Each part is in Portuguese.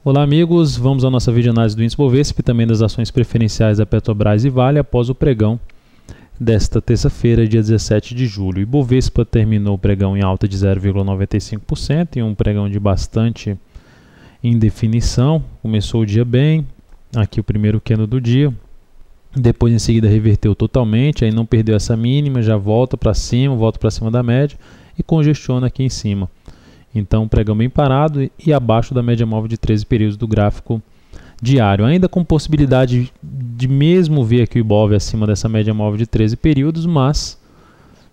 Olá amigos, vamos à nossa videoanálise do índice Bovespa e também das ações preferenciais da Petrobras e Vale após o pregão desta terça-feira, dia 17 de julho. O Bovespa terminou o pregão em alta de 0,95%, em um pregão de bastante indefinição. Começou o dia bem, aqui o primeiro candle do dia, depois em seguida reverteu totalmente, aí não perdeu essa mínima, já volta para cima da média e congestiona aqui em cima. Então, pregão bem parado e abaixo da média móvel de 13 períodos do gráfico diário. Ainda com possibilidade de mesmo ver aqui o Ibov acima dessa média móvel de 13 períodos, mas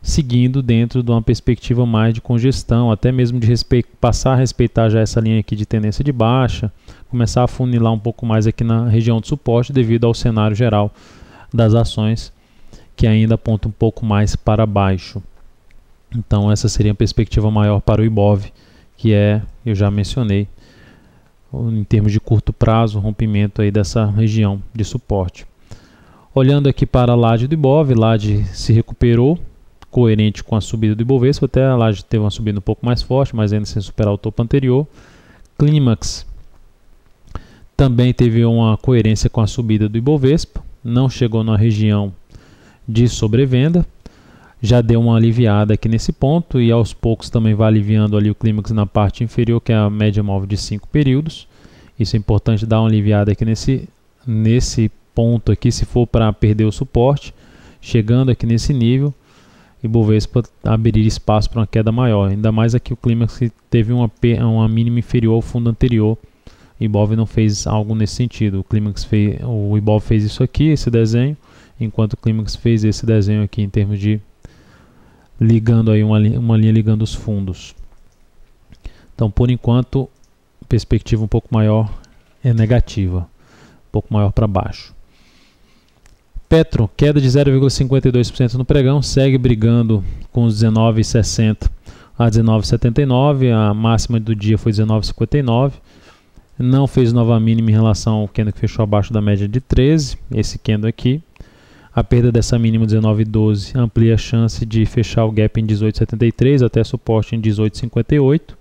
seguindo dentro de uma perspectiva mais de congestão, até mesmo de passar a respeitar já essa linha aqui de tendência de baixa, começar a funilar um pouco mais aqui na região de suporte devido ao cenário geral das ações, que ainda aponta um pouco mais para baixo. Então, essa seria a perspectiva maior para o Ibov, que eu já mencionei, em termos de curto prazo, rompimento aí dessa região de suporte. Olhando aqui para a laje do Ibov, laje se recuperou, coerente com a subida do Ibovespa, até a laje teve uma subida um pouco mais forte, mas ainda sem superar o topo anterior. Clímax também teve uma coerência com a subida do Ibovespa, não chegou na região de sobrevenda, já deu uma aliviada aqui nesse ponto e aos poucos também vai aliviando ali o clímax na parte inferior, que é a média móvel de 5 períodos. Isso é importante dar uma aliviada aqui nesse ponto aqui, se for para perder o suporte. Chegando aqui nesse nível, Ibovespa abrir espaço para uma queda maior. Ainda mais aqui o clímax que teve uma mínima inferior ao fundo anterior. O Ibov não fez algo nesse sentido. O Ibov fez isso aqui, esse desenho, enquanto o clímax fez esse desenho aqui em termos de ligando aí uma linha ligando os fundos. Então, por enquanto, perspectiva um pouco maior é negativa, um pouco maior para baixo. Petro, queda de 0,52% no pregão, segue brigando com os 19,60 a 19,79, a máxima do dia foi 19,59. Não fez nova mínima em relação ao candle que fechou abaixo da média de 13, esse candle aqui. A perda dessa mínima 19,12 amplia a chance de fechar o gap em 18,73 até suporte em 18,58.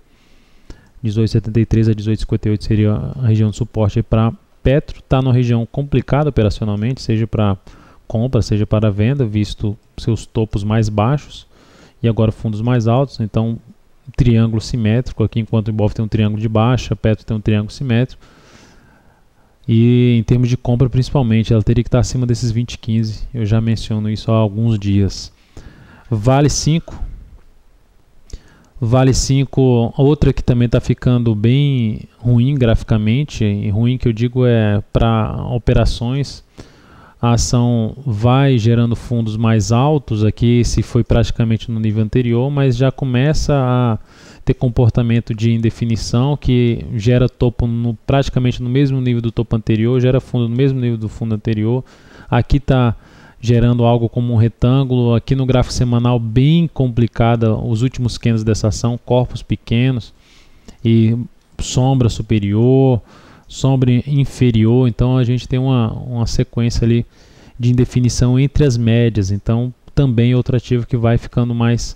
18,73 a 18,58 seria a região de suporte para Petro. Está numa região complicada operacionalmente, seja para compra, seja para venda, visto seus topos mais baixos e agora fundos mais altos. Então, triângulo simétrico aqui, enquanto o Ibov tem um triângulo de baixa, Petro tem um triângulo simétrico. E em termos de compra, principalmente, ela teria que estar acima desses 20,15. Eu já menciono isso há alguns dias. Vale 5. Vale 5, outra que também está ficando bem ruim graficamente. E ruim que eu digo é para operações. A ação vai gerando fundos mais altos. Aqui esse foi praticamente no nível anterior, mas já começa a ter comportamento de indefinição que gera topo praticamente no mesmo nível do topo anterior, gera fundo no mesmo nível do fundo anterior. Aqui está gerando algo como um retângulo. Aqui no gráfico semanal bem complicada os últimos candles dessa ação, corpos pequenos e sombra superior, sombra inferior. Então a gente tem uma sequência ali de indefinição entre as médias. Então também outro ativo que vai ficando mais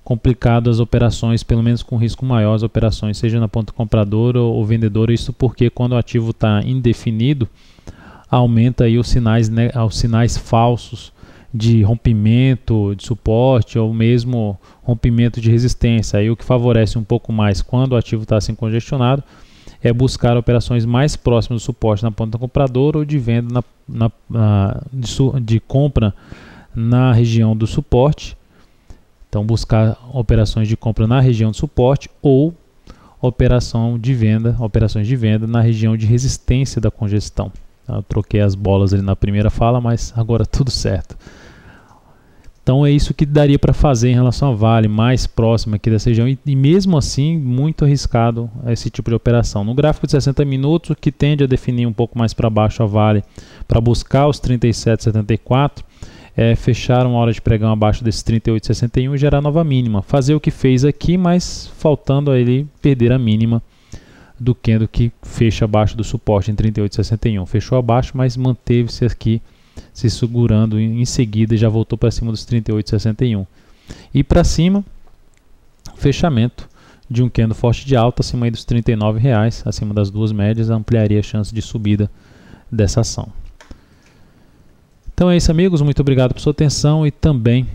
complicado as operações, pelo menos com risco maior as operações, seja na ponta compradora ou vendedora. Isso porque quando o ativo está indefinido, aumenta aí os sinais falsos de rompimento, de suporte ou mesmo rompimento de resistência. Aí o que favorece um pouco mais quando o ativo está assim congestionado é buscar operações mais próximas do suporte na ponta compradora ou de venda de compra na região do suporte. Então, buscar operações de compra na região de suporte ou operações de venda na região de resistência da congestão. Eu troquei as bolas ali na primeira fala, mas agora tudo certo. Então, é isso que daria para fazer em relação a Vale, mais próximo aqui dessa região e mesmo assim muito arriscado esse tipo de operação. No gráfico de 60 minutos, o que tende a definir um pouco mais para baixo a Vale para buscar os 37,74 fechar uma hora de pregão abaixo desses 38,61 e gerar nova mínima. Fazer o que fez aqui, mas faltando a ele perder a mínima do candle que fecha abaixo do suporte em 38,61. Fechou abaixo, mas manteve-se aqui se segurando em seguida e já voltou para cima dos 38,61. E para cima, fechamento de um candle forte de alta acima aí dos R$ 39,00, acima das duas médias, ampliaria a chance de subida dessa ação. Então é isso, amigos, muito obrigado por sua atenção e também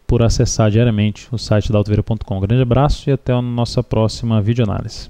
por acessar diariamente o site da Altoveira.com. Grande abraço e até a nossa próxima videoanálise.